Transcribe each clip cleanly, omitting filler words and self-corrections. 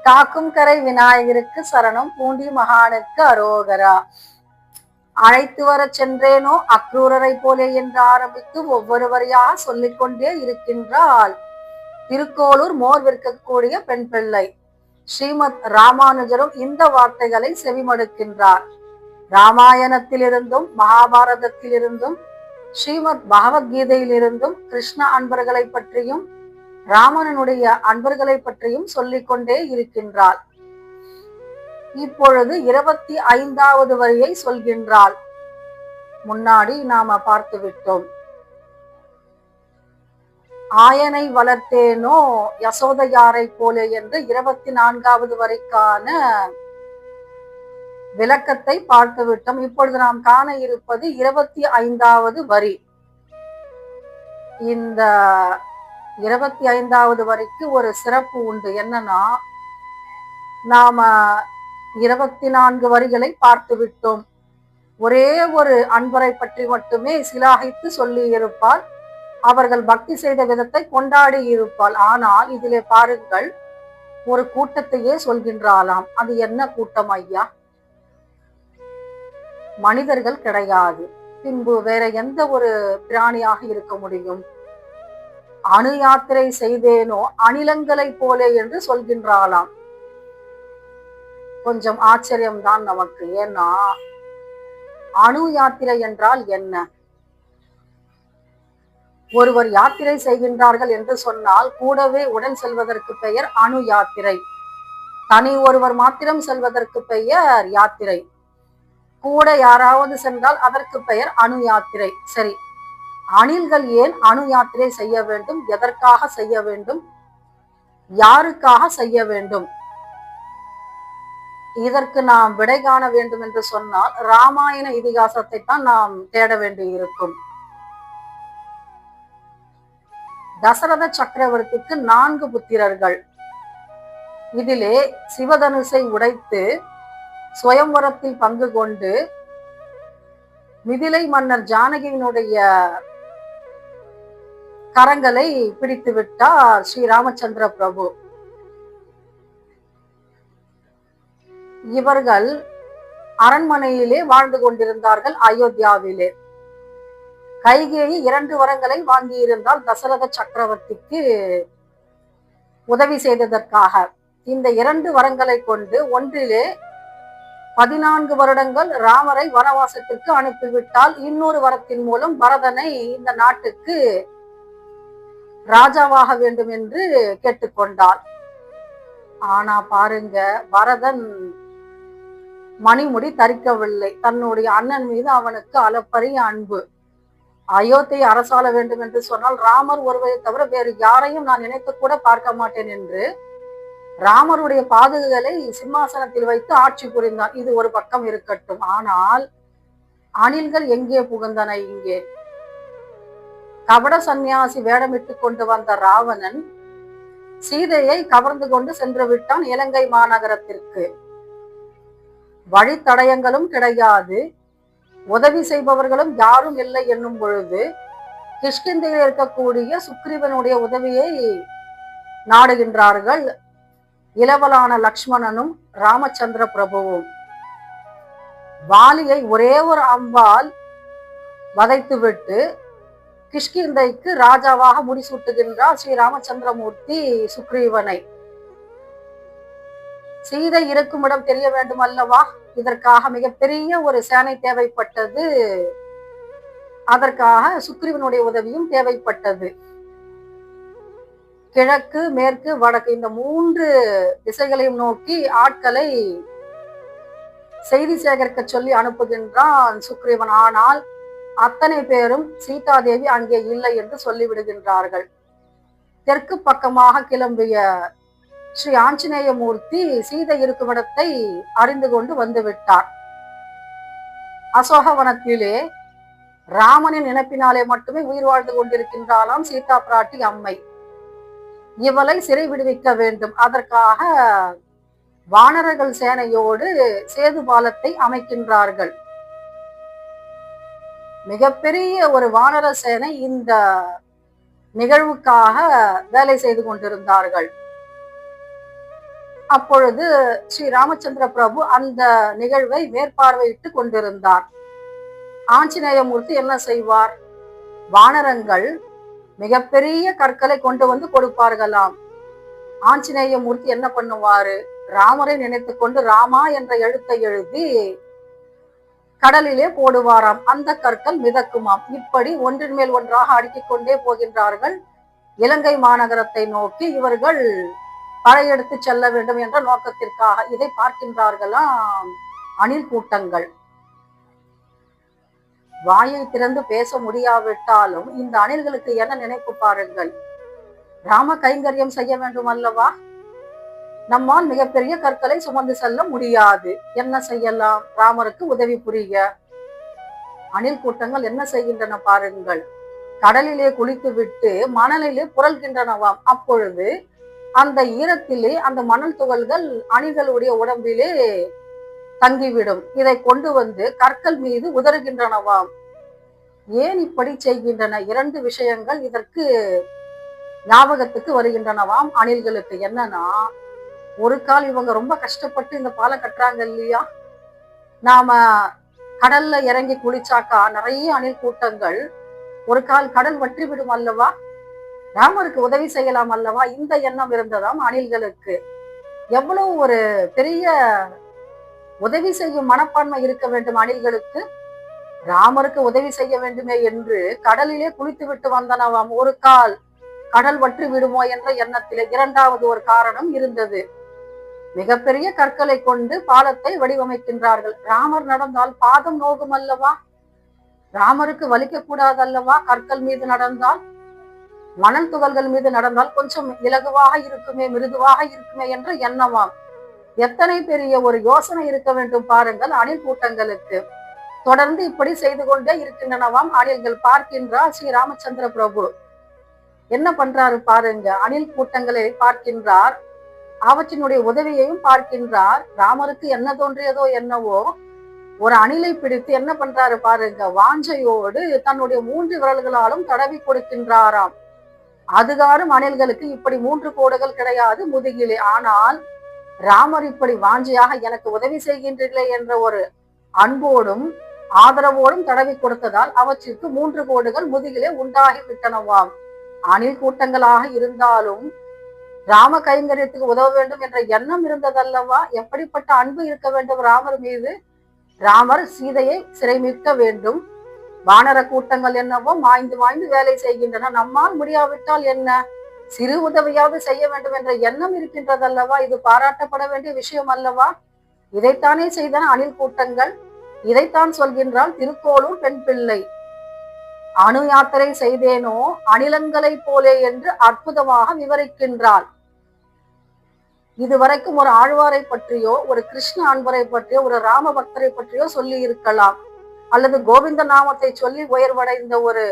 காக்கும் கரை விநாயகருக்கு சரணம், பூண்டி மகானுக்கு அரோகரா. அழைத்து வர சென்றேனோ அக்ரூரரை போலே என்று ஆரம்பித்து ஒவ்வொரு வரியாக சொல்லிக்கொண்டே இருக்கின்றாள் திருக்கோளூர் மோர் விற்கக்கூடிய பெண் பிள்ளை. ஸ்ரீமத் ராமானுஜரும் இந்த வார்த்தைகளை செவிமடுக்கின்றார். ராமாயணத்திலிருந்தும் மகாபாரதத்திலிருந்தும் ஸ்ரீமத் பகவத்கீதையிலிருந்தும் கிருஷ்ண அன்பர்களை பற்றியும் ராமனுடைய அன்பர்களை பற்றியும் சொல்லிக்கொண்டே இருக்கின்றாள். இப்பொழுது 25வது வரியை சொல்கின்றாள். முன்னாடி நாம பார்த்து விட்டோம். ஆயனை வளர்த்தேனோ யசோதையாரை போலே என்று 24வது வரைக்கான விளக்கத்தை பார்த்து விட்டோம். இப்பொழுது நாம் காண இருப்பது 25வது வரி. இந்த 25வது வரிக்கு ஒரு சிறப்பு உண்டு. என்னன்னா, நாம 24 வரிகளை பார்த்து விட்டோம். ஒரே ஒரு அன்பரை பற்றி மட்டுமே சிலாகித்து சொல்லி இருப்பாள். அவர்கள் பக்தி செய்த விதத்தை கொண்டாடி இருப்பாள். ஆனால் இதிலே பாருங்கள், ஒரு கூட்டத்தையே சொல்கின்றாளாம். அது என்ன கூட்டம் ஐயா? மனிதர்கள் கிடையாது. பின்பு வேற எந்த ஒரு பிராணியாக இருக்க முடியும்? அணு யாத்திரை செய்தேனோ அணிலங்களை போலே என்று சொல்கின்றாளாம். கொஞ்சம் ஆச்சரியம்தான் நமக்கு. ஏன்னா, அணு யாத்திரை என்றால் என்ன? ஒருவர் யாத்திரை செய்கின்றார்கள் என்று சொன்னால் கூடவே உடன் செல்வதற்கு பெயர் அணு யாத்திரை. தனி ஒருவர் மாத்திரம் செல்வதற்கு பெயர் யாத்திரை. கூட யாராவது சென்றால் அதற்கு பெயர் அணு யாத்திரை. சரி, அணில்கள் ஏன் அணு யாத்திரை செய்ய வேண்டும்? எதற்காக செய்ய வேண்டும்? யாருக்காக செய்ய வேண்டும்? இதற்கு நாம் விடை காண வேண்டும் என்று சொன்னால் ராமாயண இதிகாசத்தை தான் நாம் தேட வேண்டி இருக்கும். தசரத சக்கரவர்த்திக்கு 4 புத்திரர்கள். இதிலே சிவதனுசை உடைத்து சுயம்வரத்தில் பங்கு கொண்டு மிதிலை மன்னர் ஜானகியினுடைய கரங்களை பிடித்து விட்டார் ஸ்ரீ ராமச்சந்திர பிரபு. இவர்கள் அரண்மனையிலே வாழ்ந்து கொண்டிருந்தார்கள் அயோத்தியாவிலே. கைகேயி 2 வரங்களை வாங்கியிருந்தால் தசரத சக்கரவர்த்திக்கு உதவி செய்ததற்காக. இந்த 2 வரங்களை கொண்டு ஒன்றிலே 14 வருடங்கள் ராமரை வனவாசத்திற்கு அனுப்பிவிட்டால், இன்னொரு வரத்தின் மூலம் பரதனை இந்த நாட்டுக்கு ராஜாவாக வேண்டும் என்று கேட்டுக்கொண்டாள். ஆனா பாருங்க, பரதன் மணிமுடி தரிக்கவில்லை. தன்னுடைய அண்ணன் மீது அவனுக்கு அளப்பரிய அன்பு. அயோத்தியை அரசாள வேண்டும் என்று சொன்னால் ராமர் ஒருவரை தவிர வேறு யாரையும் நான் நினைத்து கூட பார்க்க மாட்டேன் என்று ராமருடைய பாதுகளை சிம்மாசனத்தில் வைத்து ஆட்சி புரிந்தான். இது ஒரு பக்கம் இருக்கட்டும். ஆனால் அணில்கள் எங்கே புகுந்தன? இங்கே கபட சந்நியாசி வேடமிட்டு கொண்டு வந்த ராவணன் சீதையை கவர்ந்து கொண்டு சென்று விட்டான் இலங்கை மாநகரத்திற்கு. வழித்தடயங்களும் கிடையாது, உதவி செய்பவர்களும் யாரும் இல்லை என்னும் பொழுது கிஷ்கிந்தையில் இருக்கக்கூடிய சுக்ரீவனுடைய உதவியை நாடுகின்றார்கள் இளவலான லக்ஷ்மணனும் ராமச்சந்திர பிரபுவும். வாலியை ஒரே ஒரு அம்பால் வதைத்துவிட்டு கிஷ்கிந்தைக்கு ராஜாவாக முடிசூட்டுகின்றார் ஸ்ரீ ராமச்சந்திரமூர்த்தி சுக்ரீவனை. சீதை இருக்கும் இடம் தெரிய வேண்டும் அல்லவா? இதற்காக மிகப்பெரிய ஒரு சேனை தேவைப்பட்டது. அதற்காக சுக்ரீவனுடைய உதவியும் தேவைப்பட்டது. கிழக்கு, மேற்கு, வடக்கு இந்த 3 திசைகளையும் நோக்கி ஆட்களை செய்தி சேகரிக்க சொல்லி அனுப்புகின்றான் சுக்ரீவன். ஆனால் அத்தனை பேரும் சீதாதேவி அங்கே இல்லை என்று சொல்லிவிடுகின்றார்கள். தெற்கு பக்கமாக கிளம்பிய ஸ்ரீ ஆஞ்சநேய மூர்த்தி சீதை இருக்கும் இடத்தை அறிந்து கொண்டு வந்து விட்டார். அசோகவனத்திலே ராமனின் நினைப்பினாலே மட்டுமே உயிர் வாழ்ந்து கொண்டிருக்கின்றாளாம் சீதா பிராட்டி அம்மை. இவளை சிறை விடுவிக்க வேண்டும். அதற்காக வானரர்கள் சேனையோடு சேது பாலத்தை அமைக்கின்றார்கள். மிகப்பெரிய ஒரு வானர சேனை இந்த நிகழ்வுக்காக வேலை செய்து கொண்டிருந்தார்கள். அப்பொழுது ஸ்ரீ ராமச்சந்திர பிரபு அந்த நிகழ்வை மேற்பார்வையிட்டு கொண்டிருந்தார். ஆஞ்சநேயமூர்த்தி என்ன செய்வார்? வானரங்கள் மிகப்பெரிய கற்களை கொண்டு வந்து கொடுப்பார்களாம். ஆஞ்சநேயமூர்த்தி என்ன பண்ணுவாரு? ராமரை நினைத்து கொண்டு ராமா என்ற எழுத்தை எழுதி கடலிலே போடுவாராம். அந்த கற்கள் மிதக்குமாம். இப்படி ஒன்றின் மேல் ஒன்றாக அடுக்கிக் கொண்டே போகின்றார்கள். இலங்கை மாநகரத்தை நோக்கி இவர்கள் படையெடுத்து செல்ல வேண்டும் என்ற நோக்கத்திற்காக. இதை பார்க்கின்றார்களாம் அணில் கூட்டங்கள். வாயை திறந்து பேச முடியாவிட்டாலும் இந்த அணில்களுக்கு என்ன நினைப்பு பாருங்கள். ராம கைங்கரியம் செய்ய வேண்டும் அல்லவா? நம்மால் மிகப்பெரிய கற்களை சுமந்து செல்ல முடியாது. என்ன செய்யலாம்? ராமருக்கு உதவி புரிய. அணில் கூட்டங்கள் என்ன செய்கின்றன பாருங்கள். கடலிலே குளித்து விட்டு மணலிலே புரள்கின்றனவாம். அப்பொழுது அந்த ஈரத்திலே அந்த மணல் துகள்கள் அணில்களுடைய உடம்பிலே தங்கிவிடும். இதை கொண்டு வந்து கற்கள் மீது உதறுகின்றனவாம். ஏன் இப்படி செய்கின்றன? இரண்டு விஷயங்கள் இதற்கு ஞாபகத்துக்கு வருகின்றனவாம் அணில்களுக்கு. என்னன்னா, ஒரு கால் இவங்க ரொம்ப கஷ்டப்பட்டு இந்த பாலை கட்டுறாங்க இல்லையா, நாம கடல்ல இறங்கி குளிச்சாக்கா நிறைய அணில் கூட்டங்கள் ஒரு கால் கடல் வற்றி விடும் அல்லவா, ராமருக்கு உதவி செய்யலாம் அல்லவா, இந்த எண்ணம் இருந்ததாம் அணில்களுக்கு. எவ்வளவு ஒரு பெரிய உதவி செய்யும் மனப்பான்மை இருக்க வேண்டும் அணில்களுக்கு. ராமருக்கு உதவி செய்ய வேண்டுமே என்று கடலிலே குளித்து விட்டு வந்தனவாம். ஒரு கால் கடல் வற்றி விடுமோ என்ற எண்ணத்திலே. இரண்டாவது ஒரு காரணம் இருந்தது. மிகப்பெரிய கற்களை கொண்டு பாலத்தை வடிவமைக்கின்றார்கள். ராமர் நடந்தால் பாதம் நோகும் அல்லவா, ராமருக்கு வலிக்க கூடாது அல்லவா. கற்கள் மீது நடந்தால், மணல் துகள்கள் மீது நடந்தால் கொஞ்சம் இலகுவாக இருக்குமே, மிருதுவாக இருக்குமே என்ற எண்ணமாம். எத்தனை பெரிய ஒரு யோசனை இருக்க வேண்டும் பாருங்கள் அணில் கூட்டங்களுக்கு. தொடர்ந்து இப்படி செய்து கொண்டே இருக்கின்றனவாம் அணில்கள். பார்க்கின்றார் ஸ்ரீ ராமச்சந்திர பிரபு. என்ன பண்றாரு பாருங்க. அணில் கூட்டங்களை பார்க்கின்றார், அவற்றினுடைய உதவியையும் பார்க்கின்றார். ராமருக்கு என்ன தோன்றியதோ என்னவோ, ஒரு அணிலை பிடித்து என்ன பண்றாரு பாருங்க, வாஞ்சையோடு தன்னுடைய 3 விரல்களாலும் தடவி கொடுக்கின்றாராம். அதுகாரும் அணில்களுக்கு இப்படி 3 கோடுகள் கிடையாது முதுகிலே. ஆனால் ராமர் இப்படி வாஞ்சையாக எனக்கு உதவி செய்கின்றீர்களே என்ற ஒரு அன்போடும் ஆதரவோடும் தடவி கொடுத்ததால் அவற்றிற்கு 3 கோடுகள் முதுகிலே உண்டாகி விட்டனவாம். அணில் கூட்டங்களாக இருந்தாலும் ராம கைங்கரியத்துக்கு உதவ வேண்டும் என்ற எண்ணம் இருந்ததல்லவா. எப்படிப்பட்ட அன்பு இருக்க வேண்டும் ராமர் மீது. ராமர் சீதையை சிறை மீட்க வேண்டும். வானர கூட்டங்கள் என்னவோ மாய்ந்து மாய்ந்து வேலை செய்கின்றன. நம்மால் முடியாவிட்டால் என்ன, சிறு உதவியாவது செய்ய வேண்டும் என்ற எண்ணம் இருக்கின்றதல்லவா. இது பாராட்டப்பட வேண்டிய விஷயம் அல்லவா. இதைத்தானே செய்தன அணில் கூட்டங்கள். இதைத்தான் சொல்கின்றால் திருக்கோளூர் பெண் பிள்ளை. அணு யாத்திரை செய்தேனோ அணிலங்களை போலே என்று அற்புதமாக விவரிக்கின்றாள். இதுவரைக்கும் ஒரு ஆழ்வாரை பற்றியோ, ஒரு கிருஷ்ண அன்பரை பற்றியோ, ஒரு ராம பக்தரை பற்றியோ சொல்லி இருக்கலாம், அல்லது கோவிந்த நாமத்தை சொல்லி உயர்வடைந்த ஒரு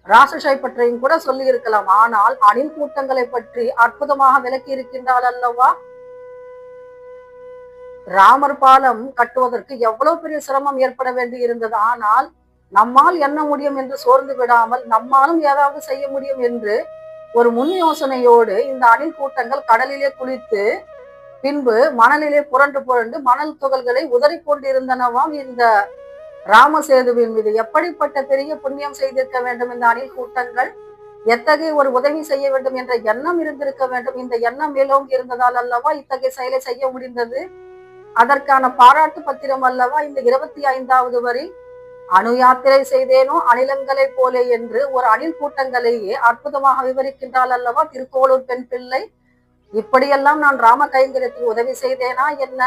ராசசை பற்றியும் கூட சொல்லி இருக்கலாம். ஆனால் அணில் கூட்டங்களை பற்றி அற்புதமாக விளக்கி இருக்கின்றாள் அல்லவா. ராமர் பாலம் கட்டுவதற்கு எவ்வளவு பெரிய சிரமம் ஏற்பட வேண்டி இருந்தது. ஆனால் நம்மால் என்ன முடியும் என்று சோர்ந்து விடாமல், நம்மாலும் ஏதாவது செய்ய முடியும் என்று ஒரு முன் யோசனையோடு இந்த அணில் கூட்டங்கள் கடலிலே குளித்து பின்பு மணலிலே புரண்டு புரண்டு மணல் துகள்களை உதறி கொண்டிருந்தனவாம் இந்த ராமசேதுவின் மீது. எப்படிப்பட்ட பெரிய புண்ணியம் செய்திருக்க வேண்டும் இந்த அணில் கூட்டங்கள். எத்தகைய ஒரு உதவி செய்ய வேண்டும் என்ற எண்ணம் இருந்திருக்க வேண்டும். இந்த எண்ணம் மேலோங்கி இருந்ததால் அல்லவா இத்தகைய செயலை செய்ய முடிந்தது. அதற்கான பாராட்டு பத்திரம் அல்லவா இந்த 25வது வரி. அணு யாத்திரை செய்தேனோ அணிலங்களை போலே என்று ஒரு அணில் கூட்டங்களையே அற்புதமாக விவரிக்கின்றாள் அல்லவா திருக்கோளூர் பெண் பிள்ளை. இப்படியெல்லாம் நான் ராம கைங்கரியத்துக்கு உதவி செய்தேனா என்ன,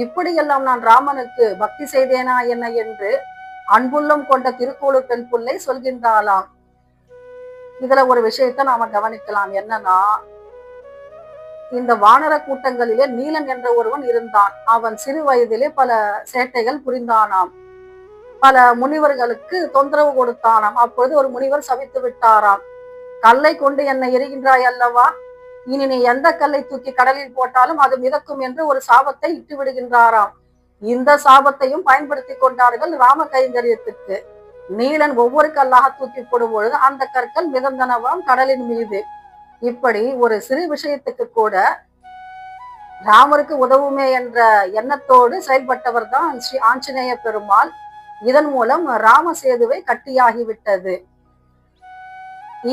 இப்படியெல்லாம் நான் ராமனுக்கு பக்தி செய்தேனா என்ன என்று அன்புள்ளம் கொண்ட திருக்கோளூர் பெண் பிள்ளை சொல்கின்றாளாம். இதுல ஒரு விஷயத்தை நாம கவனிக்கலாம். என்னன்னா, இந்த வானர கூட்டங்களிலே நீலன் என்ற ஒருவன் இருந்தான். அவன் சிறு வயதிலே பல சேட்டைகள் புரிந்தானாம். பல முனிவர்களுக்கு தொந்தரவு கொடுத்தானாம். அப்பொழுது ஒரு முனிவர் சபித்து விட்டாராம், கல்லை கொண்டு என்னை எரிகின்றாய் அல்லவா, இனி நீ எந்த கல்லை தூக்கி கடலில் போட்டாலும் அது மிதக்கும் என்று ஒரு சாபத்தை இட்டு விடுகின்றாராம். இந்த சாபத்தையும் பயன்படுத்தி கொண்டார்கள் ராம கைங்கரியத்துக்கு. நீலன் ஒவ்வொரு கல்லாக தூக்கி போடும் பொழுது அந்த கற்கள் மிதந்தனவாம் கடலின் மீது. இப்படி ஒரு சிறு விஷயத்துக்கு கூட ராமருக்கு உதவுமே என்ற எண்ணத்தோடு செயல்பட்டவர் தான் ஸ்ரீ ஆஞ்சநேய பெருமாள். இதன் மூலம் ராமசேதுவை கட்டியாகிவிட்டது.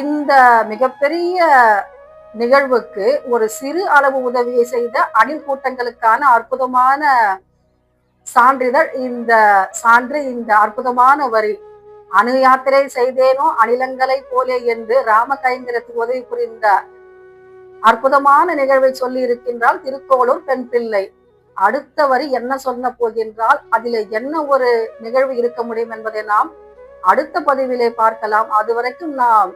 இந்த மிகப்பெரிய நிகழ்வுக்கு ஒரு சிறு அளவு உதவியை செய்த அணில் கூட்டங்களுக்கான அற்புதமான சான்றிதழ் இந்த சான்று, இந்த அற்புதமான வரி. அணு யாத்திரை செய்தேனோ அணிலங்களை போலே என்று ராம கைங்கரத்துக்கு உதவி புரிந்த அற்புதமான நிகழ்வை சொல்லி இருக்கின்றால் திருக்கோளூர் பெண் பிள்ளை. அடுத்த வரி என்ன சொல்ல போகின்றால், அதிலே என்ன ஒரு நிகழ்வு இருக்க முடியும் என்பதை நாம் அடுத்த பதிவிலே பார்க்கலாம். அதுவரைக்கும் நாம்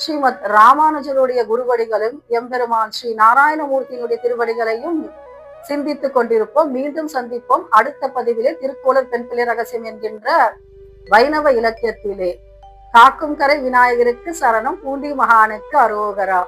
ஸ்ரீமத் ராமானுஜருடைய குருவடிகளும் எம்பெருமான் ஸ்ரீ நாராயணமூர்த்தியினுடைய திருவடிகளையும் சிந்தித்துக் கொண்டிருப்போம். மீண்டும் சந்திப்போம் அடுத்த பதிவிலே திருக்கோளூர் பெண் பிள்ளை ரகசியம் என்கின்ற வைணவ இலக்கியத்திலே. காக்கும் கரை விநாயகருக்கு சரணம், பூண்டி மகானுக்கு அரோகரா.